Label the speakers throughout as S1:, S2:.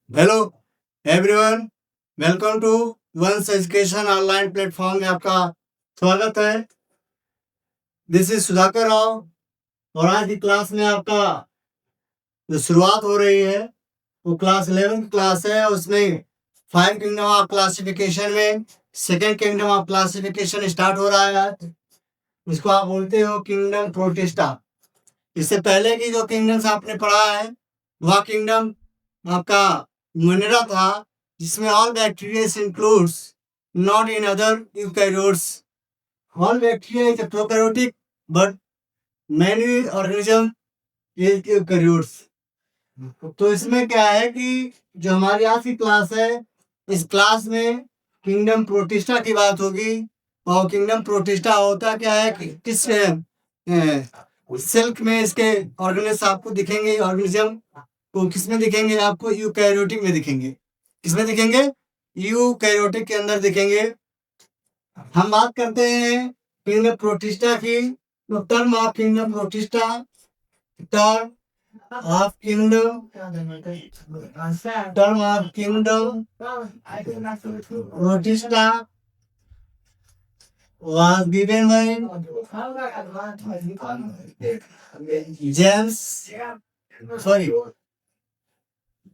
S1: Hello everyone, welcome to once education online platform में आपका स्वागत है। दिस इज सुधाकर राव और आज की क्लास में आपका जो शुरुआत हो रही है वो क्लास 11 क्लास है। उसमें 5 किंगडम ऑफ क्लासिफिकेशन में second kingdom of classification start हो रहा है आज। इसको आप बोलते हो किंगडम प्रोटिस्टा। इससे पहले की जो किंगडम्स आपने पढ़ा है वह किंगडम आपका मोनेरा था, जिसमें all bacteria includes not in other eukaryotes. All bacteria is prokaryotic but many organism is eukaryotes. तो इसमें क्या है कि जो हमारी आज की क्लास है, इस क्लास में किंगडम प्रोटिस्टा की बात होगी। और किंगडम प्रोटिस्टा होता क्या है कि किस सिल्क में इसके ऑर्गेनिज्म आपको दिखेंगे। ऑर्गेनिज्म को किसमें दिखेंगे? आपको यूकैरियोटिक में दिखेंगे। किसमें दिखेंगे? यूकैरियोटिक के अंदर दिखेंगे। हम बात करते हैं किंगडम प्रोटिस्टा की। तो term of kingdom protista, term of kingdom protista was given by James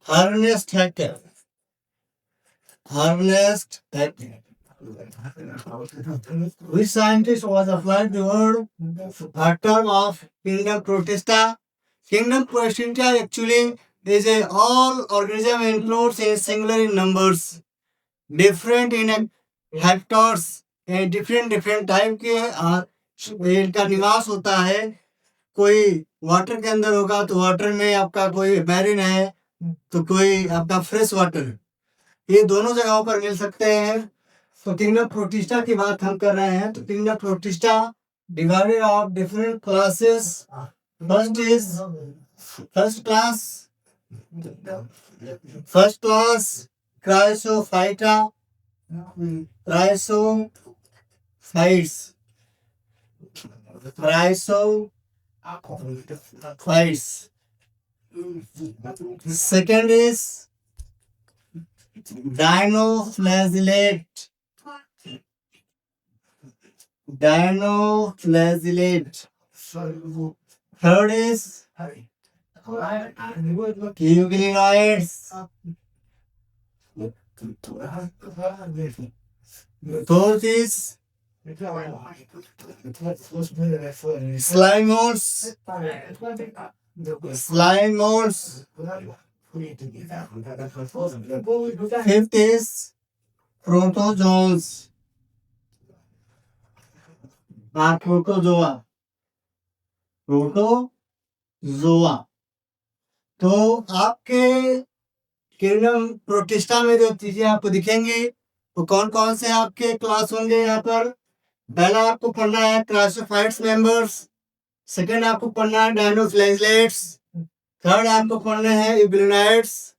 S1: Ernest Haeckel. Which scientist was applied the word a term of kingdom protista? Kingdom protista actually is a all organism includes a singular in numbers, different in hectares, different type के इनका निवास होता है। कोई water के अंदर होगा तो वाटर में आपका कोई मैरीन है, तो कोई आपका फ्रेश वाटर, ये दोनों जगहों पर मिल सकते हैं। तो किंगडम प्रोटिस्टा की बात हम कर रहे हैं। तो kingdom protista divided of different classes. First class Chrysophyta, chrysophytes. Second is Dinoflagellate. Third is Euglenoids. Fourth is Slimodes. Fifth is Protozoans. Protozoa. तो आपके किंगडम प्रोटिस्टा में जो चीजें आपको दिखेंगी वो कौन कौन से आपके क्लास होंगे यहाँ पर? पहला आपको पढ़ना है क्लासिफाइड्स मेंबर्स, सेकंड आपको पढ़ना है डायनोफ्लैगेलेट्स, थर्ड आपको पढ़ना है यूग्लिनोइड्स,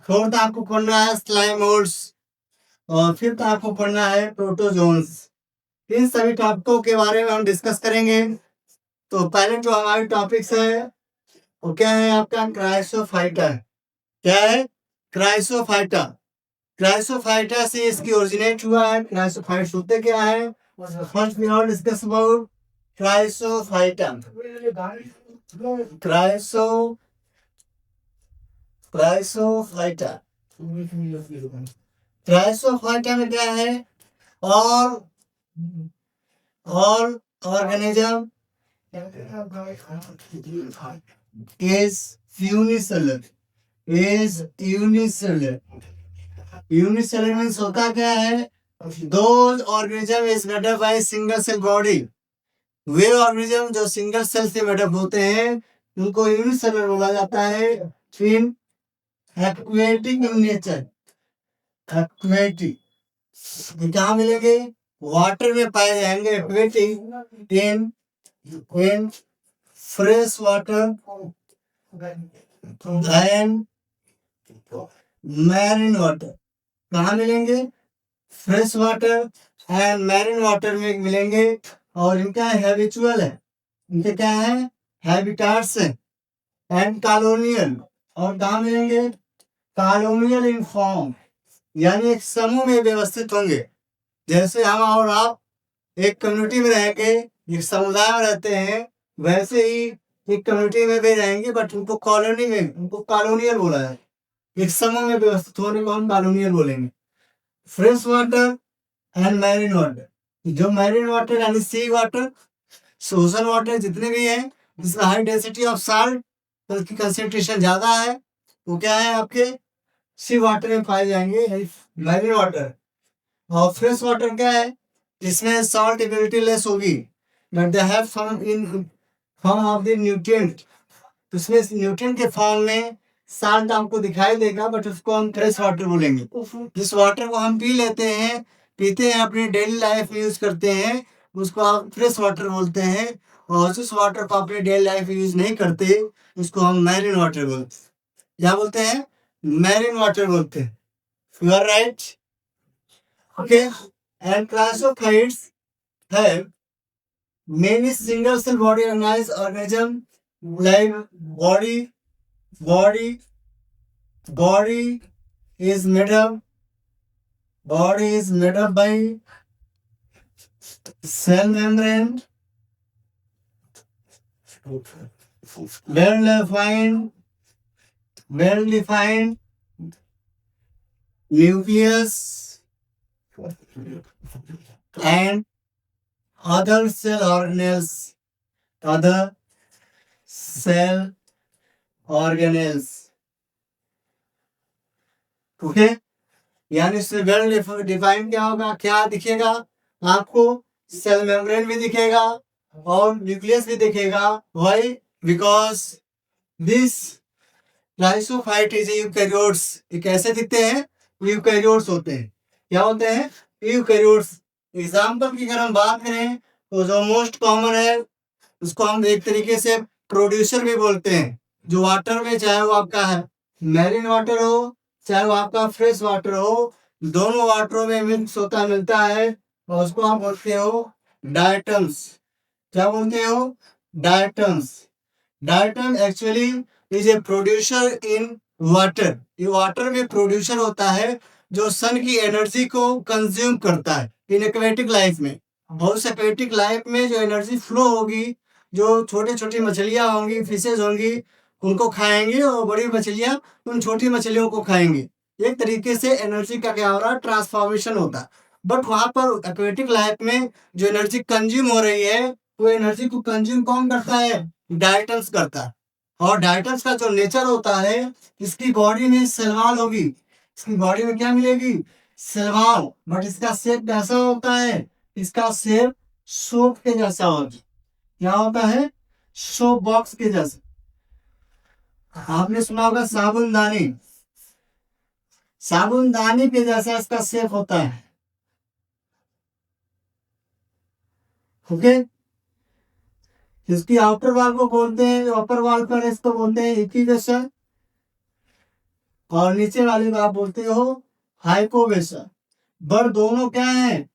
S1: फोर्थ आपको पढ़ना है स्लाइमोड्स और फिफ्थ आपको पढ़ना है प्रोटोजोन्स। इन सभी टॉपिकों के बारे में हम डिस्कस करेंगे। तो पहले जो हमारी टॉपिक्स है वो क्या है? आपका क्राइसोफाइटा। क्या है? क्राइसोफाइटा। क्राइसोफाइटा से इसकी ओरिजिनेट हुआ है। क्राइसोफाइट्स होते क्या है? First we all discuss about chrysophyta. Chrysophyta में क्या है? all organism is unicellular. Unicellular means होता क्या है? Those organism is made up by single cell body. Way organism जो सिंगल सेल से मेडअप होते हैं उनको यूनिसेलुलर बोला जाता है। In aquatic in nature. Aquatic कहाँ मिलेंगे? वाटर में पाए जाएंगे। Aquatic in fresh water and marine water. कहाँ मिलेंगे? Fresh water and marine water में मिलेंगे। और इनका हैबिचुअल है, इनके क्या है? हैबिटाट्स है एंड कॉलोनियल। और कहाँ मिलेंगे? कॉलोनियल इन फॉर्म, यानी एक समूह में व्यवस्थित होंगे। जैसे हम और आप एक कम्युनिटी में रहेंगे, एक समुदाय में रहते हैं, वैसे ही एक कम्युनिटी में भी रहेंगे, बट उनको कॉलोनी में, उनको कॉलोनियल बोला है। एक समूह में व्यवस्थित होने को हम कॉलोनियल बोलेंगे। Fresh water and marine water, जो मैरिन वाटर यानी सी वाटर, सोशल वाटर जितने भी हैं जिसमें हाई डेंसिटी ऑफ साल्ट की कंसेंट्रेशन ज्यादा है, वो क्या है आपके सी वाटर में पाए जाएंगे, मैरिन वाटर। और फ्रेश वाटर क्या है, जिसमें सॉल्ट एबिलिटी लेस होगी, but they have some in form of the nutrient, उसमें न्यूट्रिएंट के फॉर्म में साल्ट आपको दिखाई देगा, बट उसको हम फ्रेश वाटर बोलेंगे। जिस वाटर को हम पी लेते हैं, पीते हैं, अपनी डेली लाइफ में यूज करते हैं, उसको आप फ्रेश वाटर बोलते हैं। और जिस वाटर को अपनी डेली लाइफ में यूज नहीं करते, उसको हम मैरिन वाटर बोलते हैं। क्या बोलते हैं? मैरिन वाटर बोलते हैं। You are right, okay. And classifieds have many single cell body organized organism like body is made up by cell membrane, well defined nucleus and other cell organelles, okay. यानी इससे well defined क्या होगा, क्या दिखेगा आपको? Cell membrane भी दिखेगा और न्यूक्लियस भी दिखेगा। Why? Because this lysophyte is eukaryotes. ये कैसे दिखते हैं? यूकैरियोट्स होते हैं। क्या होते हैं? यूकैरियोट्स। एग्जाम्पल की अगर हम बात करें तो जो मोस्ट कॉमन है उसको हम एक तरीके से प्रोड्यूसर भी बोलते हैं। जो वाटर में, चाहे वो आपका है मैरिन वाटर हो, चाहे वो आपका फ्रेश वाटर हो, दोनों वाटरों में मिक्स होता मिलता है, और उसको आप बोलते हो डायटम्स। क्या बोलते हो? Diatoms. Diatom actually is a producer in water. ये वाटर में प्रोड्यूसर होता है जो सन की एनर्जी को कंज्यूम करता है इन एक्वेटिक लाइफ में। बहुत से एक्वेटिक लाइफ में जो एनर्जी फ्लो होगी, जो छोटी छोटी मछलियां होंगी, फिशेज होंगी, उनको खाएंगी, और बड़ी मछलियां उन छोटी मछलियों को खाएंगी। एक तरीके से एनर्जी का क्या हो रहा है? ट्रांसफॉर्मेशन होता। बट वहां पर एक्वेटिक लाइफ में जो एनर्जी कंज्यूम हो रही है, वो एनर्जी को कंज्यूम कौन करता है? डायटम्स करता है। और डायटम्स का जो नेचर होता है, इसकी बॉडी में सेलवाल होगी, इसकी बॉडी में क्या मिलेगी? सेलवाल। बट इसका शेप कैसा होता है? इसका शेप सोप के जैसा होता है। क्या होता है? सोप बॉक्स के जैसा। आपने सुना होगा साबुनदानी, साबुनदानी के जैसा इसका शेप होता है, ओके। इसकी आउटर वॉल को बोलते हैं, अपर वॉल पर इसको बोलते हैं इक्विवेशन, और नीचे वाले को आप बोलते हो हाइपोवेशन। बट दोनों क्या है?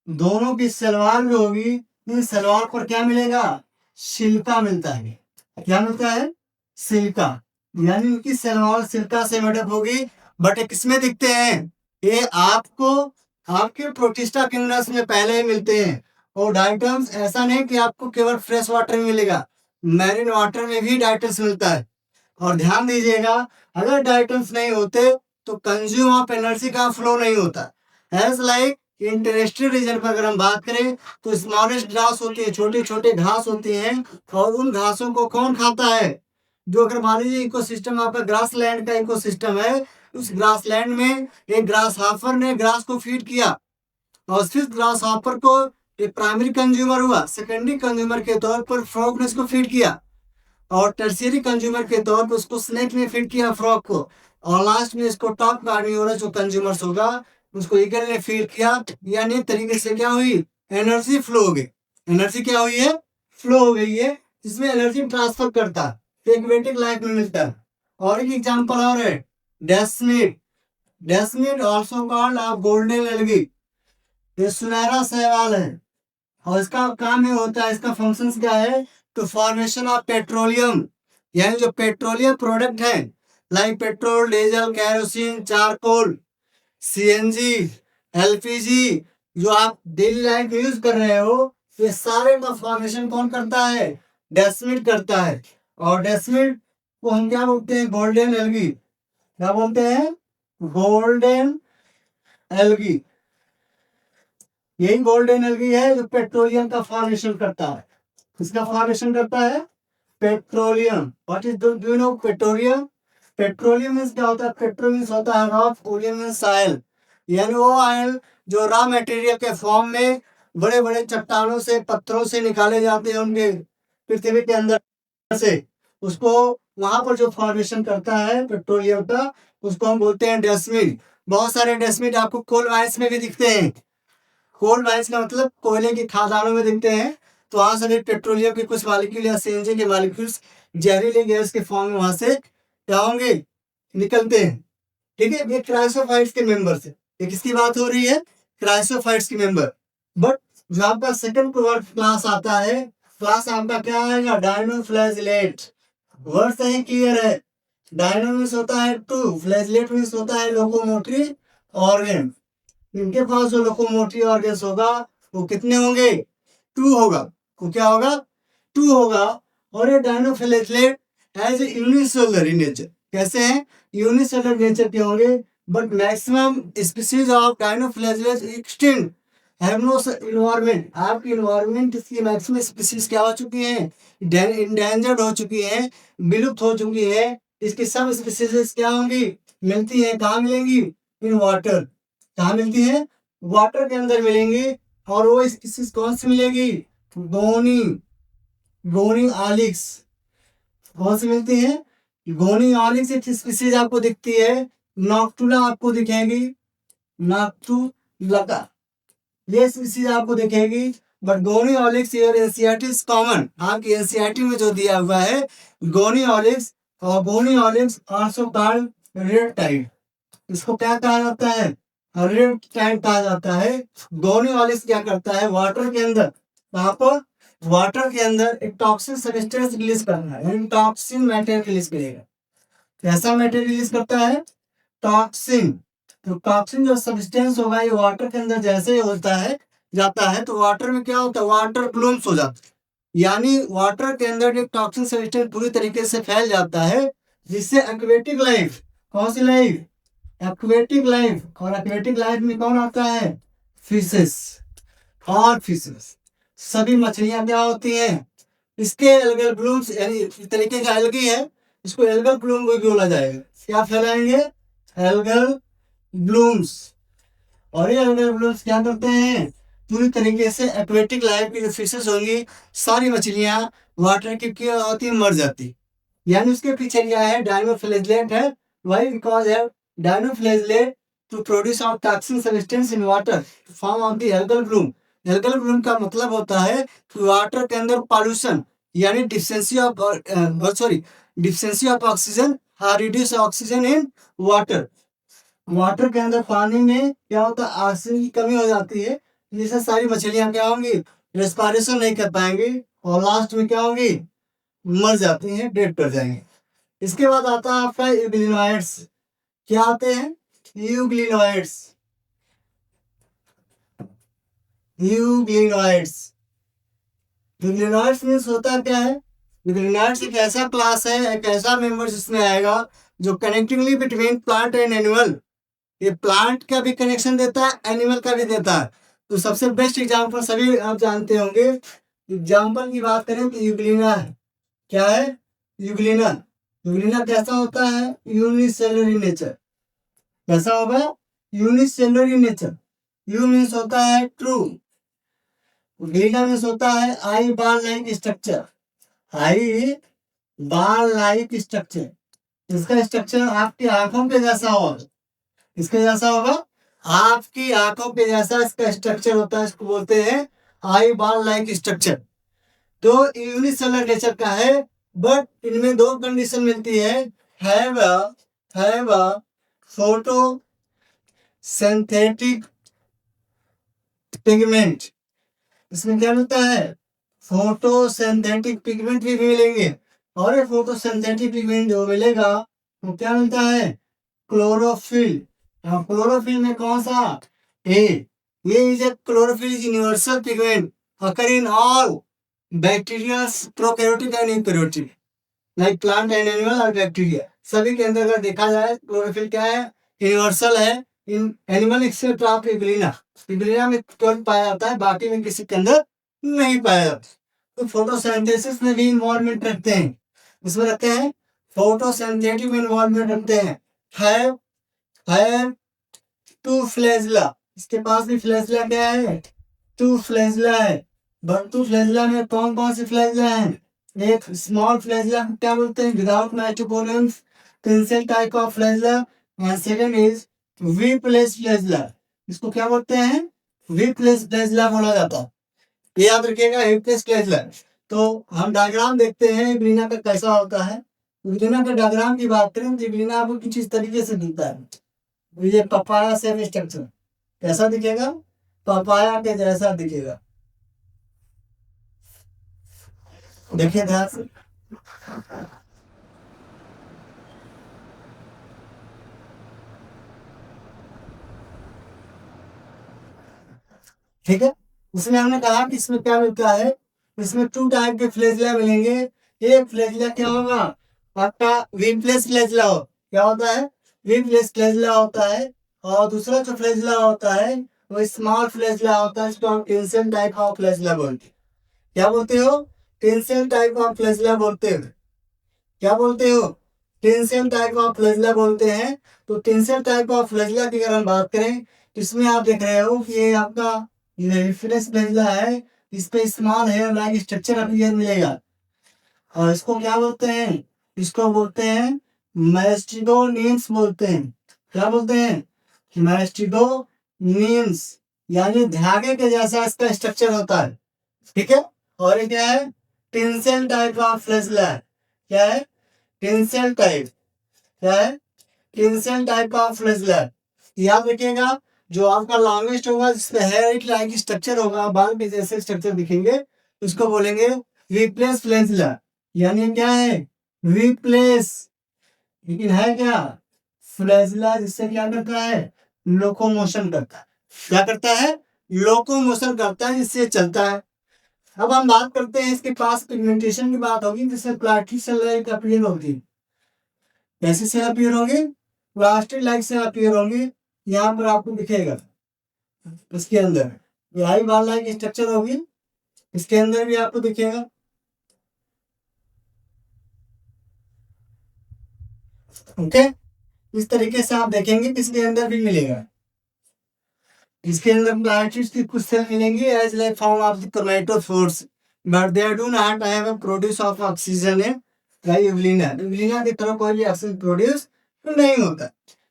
S1: दोनों की सलवार जो होगी, इन सलवार पर क्या मिलेगा? सिल्का मिलता है। क्या मिलता है? सिल्का। यानी उनकी सलवार सिल्का से मेडअप होगी। बट किसमें दिखते हैं? ये आपको आपके प्रोटिस्टा किंगडम्स में पहले ही मिलते हैं। और डाइटम्स ऐसा नहीं कि आपको केवल फ्रेश वाटर में मिलेगा, मैरिन वाटर में भी डाइटम्स मिलता है। और ध्यान दीजिएगा, अगर डाइटम्स नहीं होते तो कंज्यूम ऑफ एनर्जी का फ्लो नहीं होता। एज लाइक इंटरेस्टेड रीजन पर अगर हम बात करें तो स्मॉलेस्ट ग्रास होती है, छोटे छोटे घास होती हैं, और उन घासों को कौन खाता है? जो अगर मान लीजिए इकोसिस्टम आपका ग्रास लैंड का इकोसिस्टम है, उस ग्रास लैंड में एक ग्रास हाफर ने ग्रास को फीड किया, और फिर ग्रास हाफर को एक प्राइमरी कंज्यूमर हुआ, सेकेंडरी कंज्यूमर के तौर पर फ्रॉग ने इसको फीड किया, और टर्शियरी कंज्यूमर के तौर पर उसको स्नेक ने फीड किया फ्रॉग को, और लास्ट में इसको टॉप कार्निवोरस जो कंज्यूमर्स होगा उसको ईगल ने फीड किया। यानी तरीके से क्या हुई? एनर्जी फ्लो हो गई। एनर्जी क्या हुई है? फ्लो हो गई है, जिसमें एनर्जी ट्रांसफर करता है, एक्वेटिक लाइफ में मिलता है। और एक एग्जांपल और है, desmid. Desmid also called off golden algae. ये सुनहरा शैवाल है, और इसका काम ये होता है, इसका फंक्शंस क्या है? तो फॉर्मेशन ऑफ पेट्रोलियम, यानी जो पेट्रोलियम प्रोडक्ट है like petrol, diesel, kerosene, charcoal, CNG, LPG, जो आप डेली लाइफ में यूज कर रहे हो, ये सारे का फॉर्मेशन कौन करता है? डेस्मिड करता है। और डेस्मिड को हम क्या बोलते हैं? Golden algae. क्या बोलते हैं? Golden algae. यही गोल्डन एल्गी है जो पेट्रोलियम का फॉर्मेशन करता है। किसका फॉर्मेशन करता है? Petroleum. What is do you know petroleum? Petroleum means क्या होता है? पेट्रोल मींस होता है रॉक, ओलियम मींस ऑयल, यानी वो ऑयल जो रॉ मटेरियल के फॉर्म में बड़े बड़े चट्टानों से, पत्थरों से निकाले जाते हैं उनके पृथ्वी के अंदर से, उसको वहां पर जो फॉर्मेशन करता है पेट्रोलियम का, उसको हम बोलते हैं डेस्मिड। बहुत सारे डेस्मिड आपको कोल माइंस में भी दिखते हैं। कोल माइंस का मतलब कोयले की खदानों में दिखते हैं। तो वहां से भी पेट्रोलियम के कुछ मालिक्यूल या सीएनजी के मालिक्यूल्स जहरीले गैस के फॉर्म में वहां से क्या होंगे? निकलते हैं। ठीक है, ये क्राइसोफाइट्स के मेंबर्स है। ये किसकी बात हो रही है? क्राइसोफाइट्स की मेंबर। बट जो आपका सेकंड क्लास आता है, क्लास आपका क्या आएगा? डायनोफ्लैजिलेट। वर्ड सही क्लियर है। डायनो मीन्स होता है टू, फ्लैजिलेट मीन्स होता है लोकोमोटरी ऑर्गन। इनके पास जो लोकोमोटरी ऑर्गन होगा वो कितने होंगे? टू होगा। वो क्या होगा? टू होगा। और ये dinoflagellate as a unicellular in nature. कैसे हैं? यूनिसेलुलर नेचर के होंगे। But maximum species of dinoflagellate extinct have no environment. आपकी इन्वायरमेंट इसकी मैक्सिमम स्पीसीज क्या हो चुकी हैं? इंडेंजर्ड हो चुकी हैं, विलुप्त हो चुकी है। इसकी सब स्पीसीज क्या होंगी? मिलती हैं। कहाँ मिलेंगी? In water. कहाँ मिलती है? वाटर के अंदर मिलेंगी। और वो स्पीसीज कौन सी मिलेगी? गोनी, गोनी ऑलिक्स। कौन सी मिलती है? गोनी ऑलिक्स एक स्पीसीज आपको दिखती है। नॉक्टुला आपको दिखेगी, नॉक्टुला, ये स्पीसीज आपको दिखेगी। बट गोनी ऑलिक्स योर एनसीईआरटी इज कॉमन। आपकी एनसीईआरटी में जो दिया हुआ है गोनी ऑलिक्स, और गोनी ऑलिक्स आल्सो कॉल्ड रेड टाइड। इसको क्या कहा जाता है? रेड टाइड कहा जाता है। गोनी ऑलिक्स क्या करता है? वाटर के अंदर, वहां पर वाटर के अंदर एक टॉक्सिन सब्सटेंस रिलीज करना है, यानी टॉक्सिन मैटेरियल रिलीज करेगा। कैसा मैटेरियल रिलीज करता है? टॉक्सिन। तो टॉक्सिन जो सब्सटेंस होगा ये वाटर के अंदर जैसे ही होता है, जाता है, तो वाटर में क्या होता है? वाटर ब्लूम्स हो जाता है। यानी वाटर के अंदर एक टॉक्सिन सब्सटेंस पूरी तरीके से फैल जाता है, जिससे एक्वेटिक लाइफ, कौन सी लाइफ? Aquatic life. और एक्वेटिक लाइफ में कौन आता है? फिशेस। और फिशेस, सभी मछलियां क्या होती हैं? इसके एल्गल ब्लूम्स, यानी इस तरीके का एल्गी है, इसको एल्गल ब्लूम भी बोला जाएगा। क्या फैलाएंगे? Algal blooms. और ये एल्गल ब्लूम्स क्या करते हैं? पूरी तरीके से एक्वेटिक लाइफ की जो फिशेस होंगी, सारी मछलियां वाटर की क्या होती है? मर जाती। यानी उसके पीछे क्या है? डायनोफ्लैजिलेट है। वाई? बिकॉज है dinoflagellate to produce of toxin substance in water form of the algal bloom. Algal bloom का मतलब होता है कि वाटर के अंदर पॉल्यूशन, यानी deficiency of deficiency of oxygen, reduce oxygen in water. Water के अंदर पानी में क्या होता है? ऑक्सीजन की कमी हो जाती है, जिससे सारी मछलियां क्या होंगी? रेस्पिरेशन नहीं कर पाएंगी, और लास्ट में क्या होंगी? मर जाती हैं, डेड कर जाएंगे। इसके बाद आता है आपका यूग्लिनोइड्स। क्या आते हैं? यूग्लिनोइड्स। यूग्लिनोइड्स। यूग्लिनोइड्स मीन्स होता क्या है? यूग्लिनोइड्स एक ऐसा क्लास है, एक ऐसा मेंबर जिसमें आएगा जो कनेक्टिंगली बिटवीन प्लांट एंड एनिमल। ये प्लांट का भी कनेक्शन देता है, एनिमल का भी देता है। तो सबसे बेस्ट एग्जांपल सभी आप जानते होंगे। एग्जांपल की बात करें तो यूग्लिना है। क्या है? यूग्लिना। यूग्लिना कैसा होता है? Unicellular in nature. कैसा होगा? Unicellular in nature. You means होता है ट्रू, ग्लिना मीन्स होता है आई बार लाइक स्ट्रक्चर। आई बार लाइक स्ट्रक्चर। इसका स्ट्रक्चर आपकी आंखों के जैसा होगा। इसके जैसा होगा? आपकी आंखों के जैसा इसका स्ट्रक्चर होता है। इसको बोलते हैं आई बार लाइक स्ट्रक्चर। तो यूनिसेलुलर नेचर का है। बट इनमें दो कंडीशन मिलती है। Have a photo synthetic pigment. इसमें क्या मिलता है? फोटो सिंथेटिक पिगमेंट भी मिलेंगे। और ये फोटो सिंथेटिक पिगमेंट जो मिलेगा तो क्या मिलता है? क्लोरोफिल। क्लोरोफिल में कौन सा? ए। ये is A chlorophyll is universal pigment occur in all bacteria, prokaryotic and eukaryotic, like plant and animal और बैक्टीरिया, सभी के अंदर अगर देखा जाए क्लोरोफिल क्या है? यूनिवर्सल है। इन एनिमल एक्सेप्ट ऑफ इग्लिना, इग्लिना में तुरंत पाया जाता है, बाकी में किसी के अंदर नहीं पाया जाता। तो फोटोसिंथेसिस में भी इन्वॉल्वमेंट रखते हैं, इसमें रखते हैं फोटोसिंथेटिक में इन्वॉल्वमेंट रखते हैं। है टू फ्लैजला, इसके पास भी फ्लैजला क्या है? टू फ्लैजला है। बट टू फ्लैजला में कौन कौन से फ्लैजला हैं? एक स्मॉल फ्लैजला क्या बोलते हैं? विदाउट नाइट्रोपोलियंस, tinsel type of flagella. And second is whiplash flagella, इसको क्या बोलते हैं? वी प्लेस फ्लैजला बोला जाता है। ये याद रखिएगा, वी प्लेस फ्लैजला। तो हम डायग्राम देखते हैं इग्लिना का कैसा होता है। इग्लिना के डायग्राम की बात करें तो इग्लिना आपको कुछ इस तरीके से दिखता है। ये पपाया से स्ट्रक्चर कैसा दिखेगा? पपाया के जैसा दिखेगा। देखिए ध्यान से, ठीक है। उसमें हमने कहा कि इसमें क्या मिलता है? इसमें टू टाइप के फ्लैजला मिलेंगे। एक फ्लैजला क्या होगा? आपका वीनप्लेस फ्लैजला हो, क्या होता है? वीनप्लेस फ्लैजला होता है। और दूसरा जो फ्लैजला होता है वो स्मॉल फ्लैजला होता है, इसको हम टेंशन टाइप ऑफ फ्लैजला बोलते हैं। क्या बोलते हो? टेंशन टाइप ऑफ फ्लैजला बोलते हो। क्या बोलते हो? टेंशन टाइप ऑफ फ्लैजला बोलते हैं। तो टेंशन टाइप ऑफ फ्लैजला की अगर हम बात करें तो इसमें आप देख रहे हो कि ये आपका रिफ्लेक्स फ्लैजला है, इस पे small hair like structure appear मिलेगा। और इसको क्या बोलते हैं? इसको बोलते हैं मैस्टिडोनियंस बोलते हैं। क्या बोलते हैं? मैस्टिडोनियंस, यानी धागे के जैसा इसका स्ट्रक्चर होता है। ठीक है। और ये क्या है? टेंशन टाइप ऑफ फ्लैजला है। क्या है? Tension type. क्या है? Tension type of flagella. याद रखिएगा, जो आपका लॉन्गेस्ट होगा जिसमें हेयर लाइक स्ट्रक्चर होगा, बाल के जैसे स्ट्रक्चर दिखेंगे, उसको बोलेंगे वीप्लेस फ्लैजला। यानी क्या है? वीप्लेस। लेकिन है क्या? फ्लैजला, जिससे क्या करता है? लोकोमोशन करता है। क्या करता है? लोकोमोशन करता है, जिससे चलता है। अब हम बात करते हैं इसके पास पिगमेंटेशन की बात होगी, जिससे प्लास्टिक सेल लाइक अपीयर होगी। कैसे सेल अपीयर होंगे? प्लास्टिक लाइक सेल अपीयर होंगे। यहाँ पर आपको दिखेगा इसके अंदर यही बाल लाइक स्ट्रक्चर होगी, इसके अंदर भी आपको दिखेगा। ओके, इस तरीके से आप देखेंगे, इसके अंदर भी मिलेगा। इसके अंदर प्लास्टिक की कुछ सेल मिलेंगी as like form of the chromatophores, but they do not have a produce of oxygen in euglena. Euglena की तरह कोई भी ऑक्सीजन प्रोड्यूस नहीं होता।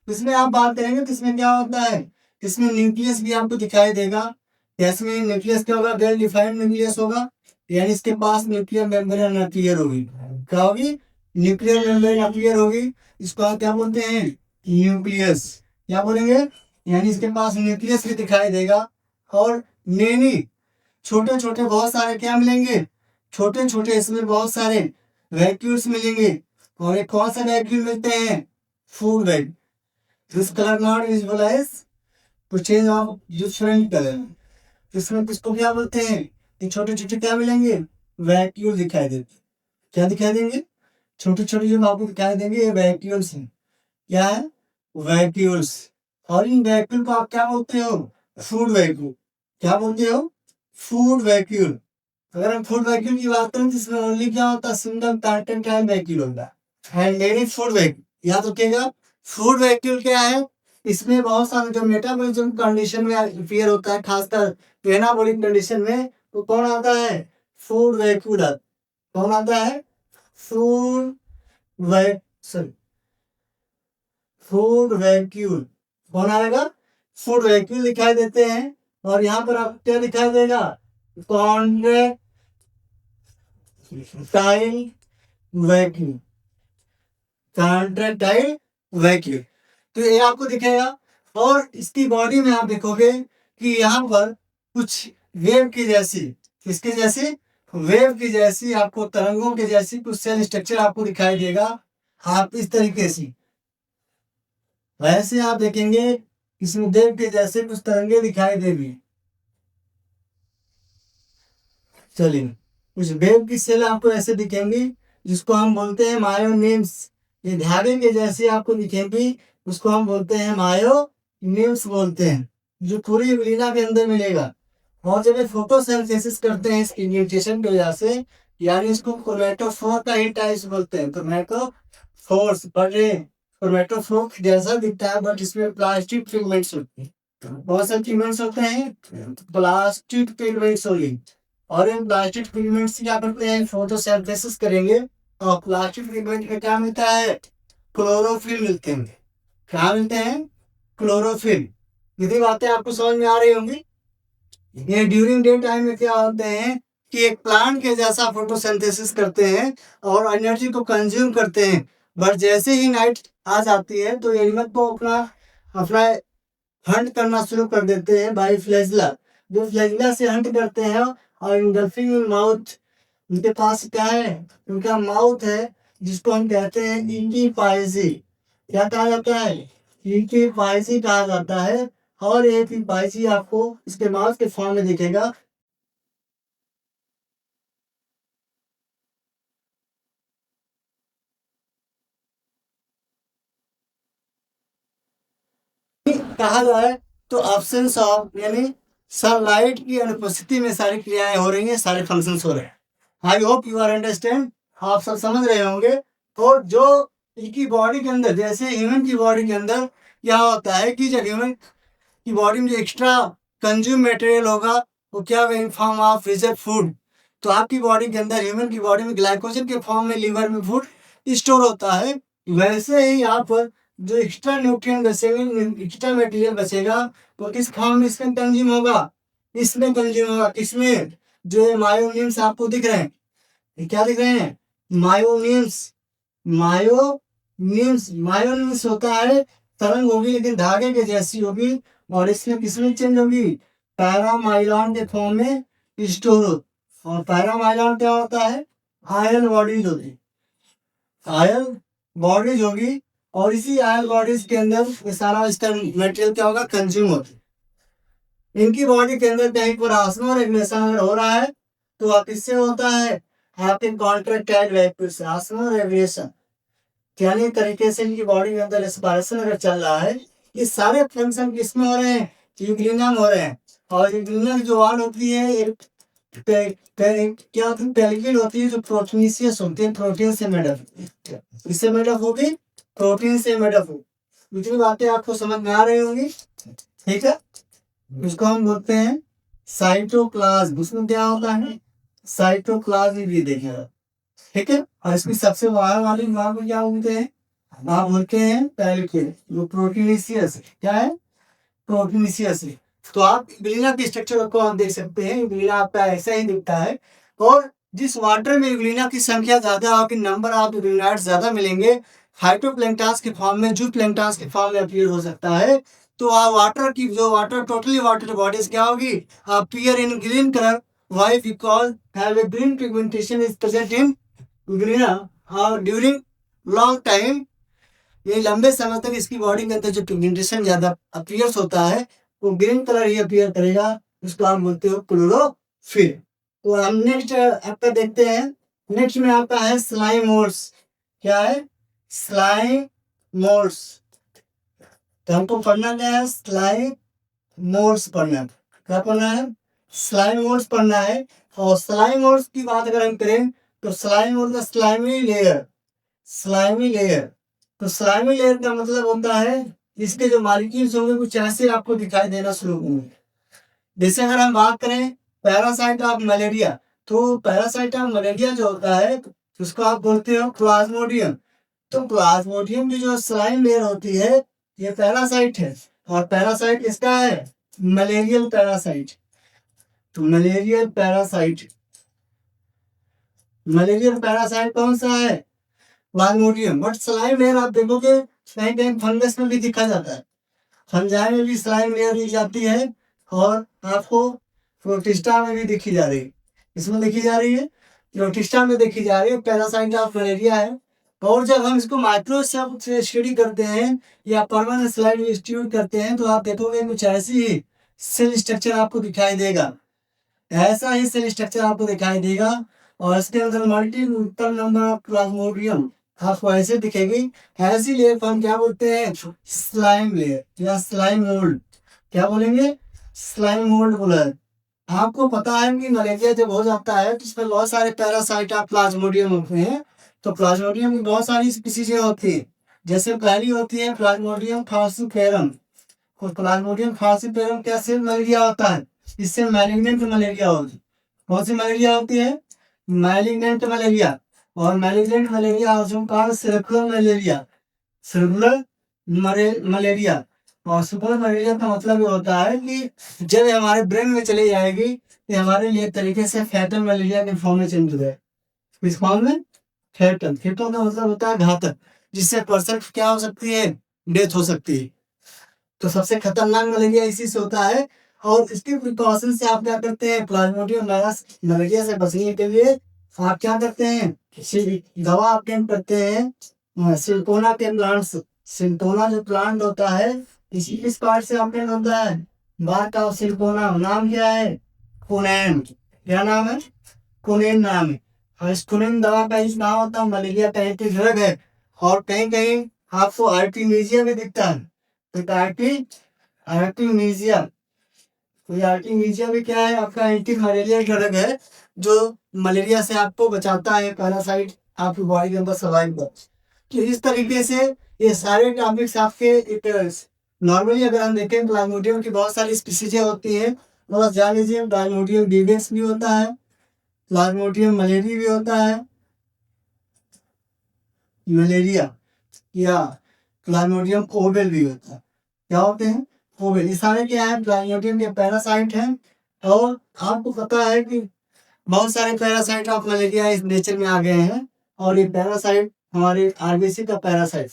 S1: इसमें आप बात करेंगे तो इसमें क्या होता है? इसमें न्यूक्लियस भी आपको दिखाई देगा। इसमें न्यूक्लियस क्या होगा? वेल डिफाइंड न्यूक्लियस होगा, यानी इसके पास न्यूक्लियर मेम्ब्रेन अपीयर होगी। क्या होगी? न्यूक्लियर मेम्ब्रेन अपीयर होगी। इसको आप क्या बोलते हैं? न्यूक्लियस। क्या बोलेंगे? यानी इसके पास न्यूक्लियस भी दिखाई देगा। और मेनी छोटे छोटे बहुत सारे क्या मिलेंगे? छोटे छोटे इसमें बहुत सारे वैक्यूल्स मिलेंगे। और एक कौन सा वैक्यूल मिलते हैं? Food vacuole. This colour not visible as to change of different colour. इसमें किसको क्या बोलते हैं? ये छोटे छोटे क्या मिलेंगे? वैक्यूल दिखाई देते। क्या दिखाई देंगे? छोटे छोटे जो आपको दिखाई देंगे, ये वैक्यूल्स हैं। क्या है? वैक्यूल्स। और इन वैक्यूल को आप क्या बोलते हो? Food vacuole. क्या बोलते हो? Food vacuole. अगर हम फूड वैक्यूल की बात करें तो इसमें ओनली क्या होता है? सिंगल कंटेंट टाइम वैक्यूल होता है। And many food vacuole. याद रखिएगा, फूड वैक्यूल क्या है? इसमें बहुत सारे जो मेटाबॉलिज्म कंडीशन में अपीयर होता है, खासकर एनाबॉलिक कंडीशन में, तो कौन आता है? Food vacuole. कौन आता है? Food sorry food vacuole. कौन आएगा? फूड वैक्यूल दिखाई देते हैं। और यहाँ पर आपको क्या दिखाई देगा? Contractile vacuole. कॉन्ट्रैक्टाइल वैक्यूल, तो ये आपको दिखेगा। और इसकी बॉडी में आप देखोगे कि यहाँ पर कुछ वेव की जैसी, किसके जैसी? वेव की जैसी, आपको तरंगों के जैसी कुछ सेल स्ट्रक्चर आपको दिखाई देगा। आप इस तरीके से ऐसे आप देखेंगे कृष्णदेव के जैसे कुछ तरंगे दिखाई देगी। चलिए, कुछ वेव की सेल आपको ऐसे दिखेंगी जिसको हम बोलते हैं मायोनिम्स। ये धागे के जैसे आपको दिखेंगी, उसको हम बोलते हैं मायोनिम्स बोलते हैं, जो पूरी यूरेना के अंदर मिलेगा। और जब ये फोटोसिंथेसिस करते हैं इसकी न्यूट्रिशन की वजह से, यानी इसको क्रोमेटोफोर का ही टाइप्स बोलते हैं। क्रोमेटोफोर्स, बट ये क्रोमेटोफोर जैसा दिखता है, बट इसमें प्लास्टिक पिगमेंट्स होते हैं। बहुत सारे पिगमेंट्स होते हैं, प्लास्टिक पिगमेंट्स होगी। और इन प्लास्टिक पिगमेंट्स क्या करते हैं, फोटोसिंथेसिस करेंगे और प्लास्टिक पिगमेंट में क्या मिलता है, क्लोरोफिल मिलते हैं। क्या मिलते हैं, क्लोरोफिल। यदि बातें आपको समझ में आ रही होंगी। ये ड्यूरिंग डे टाइम में क्या होते हैं कि एक प्लांट के जैसा फोटोसिंथेसिस करते हैं और एनर्जी को कंज्यूम करते हैं। बट जैसे ही नाइट आ जाती है तो एनिमल को अपना अपना हंट करना शुरू कर देते हैं बाई फ्लैजला। जो फ्लैजला से हंट करते हैं और इंगल्फिंग माउथ, उनके पास क्या है, उनका माउथ है जिसको हम कहते हैं इंकी पाइसी। क्या कहा जाता है, इंकी पाइसी कहा जाता है। और एक पाइसी आपको इसके माउथ के फॉर्म में दिखेगा। कहा जाए तो एब्सेंस ऑफ, यानी सनलाइट की अनुपस्थिति में सारी क्रियाएं हो रही हैं, सारे फंक्शंस हो रहे हैं। I hope you are understand, आप सब समझ रहे होंगे। और जो इनकी बॉडी के अंदर, जैसे ह्यूमन की बॉडी के अंदर क्या होता है कि जब ह्यूमन की बॉडी में जो एक्स्ट्रा कंज्यूम मटेरियल होगा वो क्या होगा, इन फॉर्म ऑफ रिजर्व फूड। तो आपकी बॉडी के अंदर, ह्यूमन की बॉडी में ग्लाइकोजन के फॉर्म में लीवर में फूड स्टोर होता है। वैसे ही आप जो एक्स्ट्रा न्यूट्रिएंट बचेंगे, एक्स्ट्रा मटेरियल बचेगा, वो किस फॉर्म में इसमें कंज्यूम होगा, इसमें कंज्यूम होगा। किसमें, जो ये मायोनिम्स आपको दिख रहे हैं, ये क्या दिख रहे हैं, मायोनिम्स। मायोनिम्स, मायोनिम्स होता है तरंग होगी लेकिन धागे के जैसी होगी, और इसमें किसमें चेंज होगी, पैरामाइलॉन के फॉर्म में स्टोर हो। और पैरामाइलॉन क्या होता है, आयन बॉडीज होती है, आयन बॉडीज होगी। और इसी आयन बॉडीज के अंदर ये सारा इसका मटेरियल क्या होगा, कंज्यूम होता है। इनकी बॉडी के अंदर कहीं पर ऑस्मो रेगुलेशन अगर हो रहा है तो आप किससे होता है, आपके कॉन्ट्रैक्टाइल वेक्टर से, ऑस्मो रेगुलेशन। यानी तरीके से इनकी बॉडी के अंदर रेस्पिरेशन अगर चल रहा है, ये सारे फंक्शन किसमें हो रहे हैं, यूग्लिना में हो रहे हैं। और यूग्लिना की जो वाल होती है एक क्या होती है, पेलिकल होती है, जो प्रोटीनियस होती है, प्रोटीन से मेडअप। इससे मेडअप होगी, प्रोटीन से मेडअप हो। इतनी बातें आपको समझ में आ रही होंगी, ठीक है। उसको हम बोलते हैं साइटोप्लाज्म। उसमें क्या होता है, साइटोप्लाज्म भी देखेगा, ठीक है। और इसकी सबसे बाहर वाली भाग को क्या बोलते हैं, आप बोलते हैं पेलिकल, जो प्रोटीनियस क्या है, प्रोटीनियस। तो आप यूग्लिना के स्ट्रक्चर को हम देख सकते हैं, यूग्लिना आपका ऐसा ही दिखता है। और जिस वाटर में यूग्लिना की संख्या ज्यादा होगी, नंबर ऑफ यूग्लिनाइड्स ज्यादा मिलेंगे, फाइटोप्लैंक्टन्स के फॉर्म में, जू प्लैंक्टन्स के फॉर्म में अपीयर हो सकता है। तो वाटर की जो वाटर टोटली वाटर बॉडीज क्या होगी, appear in green colour. Why, because have a green pigmentation is present in Euglena. और ड्यूरिंग लॉन्ग टाइम, ये लंबे समय तक इसकी बॉडी के अंदर जो पिगमेंटेशन ज्यादा अपीयर्स होता है वो ग्रीन कलर ही अपीयर करेगा, उसको हम बोलते हो क्लोरोफिल। तो हम नेक्स्ट आपका देखते हैं। नेक्स्ट में आपका है स्लाइमोर्स। क्या है, स्लाइमोर्स। तो हमको पढ़ना क्या है, स्लाइमोर्स पढ़ना है। क्या पढ़ना है, स्लाइमोर्स पढ़ना है। और स्लाइमोर्स की बात अगर हम करें तो स्लाइमोर्स का स्लाइमी लेयर, स्लाइमी लेयर। तो स्लाइमी लेयर का मतलब होता है इसके जो मॉलिक्यूल्स होंगे कुछ ऐसे आपको दिखाई देना शुरू होंगे। जैसे अगर हम बात करें पैरासाइट ऑफ मलेरिया, तो पैरासाइट ऑफ मलेरिया जो होता है उसको आप बोलते हो प्लाज्मोडियम। तो प्लाज्मोडियम की जो स्लाइम लेयर होती है ये पैरासाइट है। और पैरासाइट किसका है, मलेरियल पैरासाइट। तो मलेरियल पैरासाइट, मलेरियल पैरासाइट कौन सा है, प्लाज्मोडियम। बट स्लाइम लेयर आप देखोगे कहीं कहीं फंगस में भी दिखा जाता है, फंजाई में भी स्लाइम लेयर दी जाती है। और आपको प्रोटिस्टा में भी देखी जा रही है, इसमें देखी जा रही है, प्रोटिस्टा में देखी जा रही है। पैरासाइट ऑफ मलेरिया है, और जब हम इसको माइक्रोसॉफ्ट से स्टडी करते हैं या परमानेंट स्लाइड में इंस्टीट्यूट करते हैं तो आप देखोगे कुछ ऐसी ही सेल स्ट्रक्चर आपको दिखाई देगा, ऐसा ही सेल स्ट्रक्चर आपको दिखाई देगा। और इसके अंदर मल्टीपल नंबर ऑफ प्लाज्मोडियम आपको ऐसे दिखेगी। ऐसी लेयर को हम क्या बोलते हैं? स्लाइम लेयर या स्लाइम मोल्ड। क्या बोलेंगे? स्लाइम मोल्ड बोला है। आपको पता है कि मलेरिया जब हो जाता है तो इसमें बहुत सारे पैरासाइट ऑफ प्लाज्मोडियम होते हैं। तो प्लाज्मोडियम की बहुत सारी स्पीसीज होती है। जैसे पहली होती है प्लाज्मोडियम फाल्सिफेरम। प्लाज्मोडियम फाल्सिफेरम कैसे मलेरिया होता है? इससे मैलिग्नेंट मलेरिया होती है। कौन सी मलेरिया होती है? Malignant malaria. और malignant malaria circular malaria, circular malaria. और सुपर मलेरिया का मतलब ये होता है कि जब ये हमारे ब्रेन में चली जाएगी ये हमारे लिए एक तरीके से फैटल मलेरिया के फॉर्म में चेंज हो जाए। इस फॉर्म में फैटल, फैटल का मतलब होता है घातक, जिससे पर्सन क्या हो सकती है? डेथ हो सकती है। तो सबसे खतरनाक मलेरिया इसी से होता है। और इसके प्रिकॉशन से आप क्या करते हैं? प्लाज्मोडियम वायरस मलेरिया से बचने के लिए आप क्या करते हैं? दवा आप टेंट करते हैं सिंटोना के प्लांट्स। सिंटोना जो प्लांट होता है इस पार्ट से आपने होता है बात ऑफ सिंटोना। नाम क्या है? कुनैन। क्या नाम है? कुनैन नाम है। और इस कुनैन दवा का इस नाम होता है मलेरिया का एक ड्रग है। और कहीं कहीं आपको आर्टिमीजिया भी दिखता है। तो आर्टिमीजिया, तो ये आर्टिमीजिया भी क्या है? आपका एंटी मलेरिया ड्रग है जो मलेरिया से आपको बचाता है, पैरासाइट आपकी बॉडी के अंदर सर्वाइव कर। तो इस तरीके से ये सारे टॉपिक्स आपके एक नॉर्मली अगर हम देखें प्लाज्मोडियम की बहुत सारी स्पीसीज होती है। बस जान लीजिए प्लाज्मोडियम डिवेक्स भी होता है, प्लाज्मोडियम मलेरिया भी होता है, मलेरिया या प्लाज्मोडियम ओवेल भी होता है। क्या होते हैं? ओवेल। ये सारे क्या है? प्लाज्मोडियम के पैरासाइट हैं। और आपको पता है कि बहुत सारे पैरासाइट ऑफ मलेरिया इस नेचर में आ गए हैं। और ये पैरासाइट हमारे आरबीसी का पैरासाइट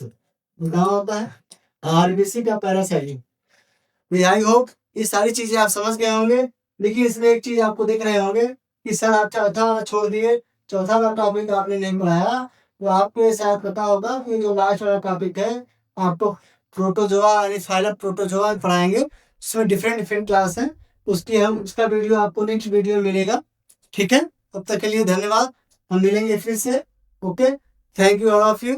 S1: कहाँ होता है? आरबीसी का पैरासाइट। आई होप ये सारी चीजें आप समझ गए होंगे। देखिए इसमें एक चीज आपको दिख रहे होंगे कि सर आप चौथा वाला छोड़ दिए, चौथा वाला टॉपिक आपने नहीं पढ़ाया। तो आपको ये शायद पता होगा कि जो लास्ट वाला टॉपिक है आपको प्रोटोजोआ यानी फाइलम प्रोटोजोआ पढ़ाएंगे। उसमें डिफरेंट डिफरेंट क्लास है। उसका वीडियो आपको नेक्स्ट वीडियो में मिलेगा। ठीक है, तब तक के लिए धन्यवाद। हम मिलेंगे फिर से। Okay, thank you all of you.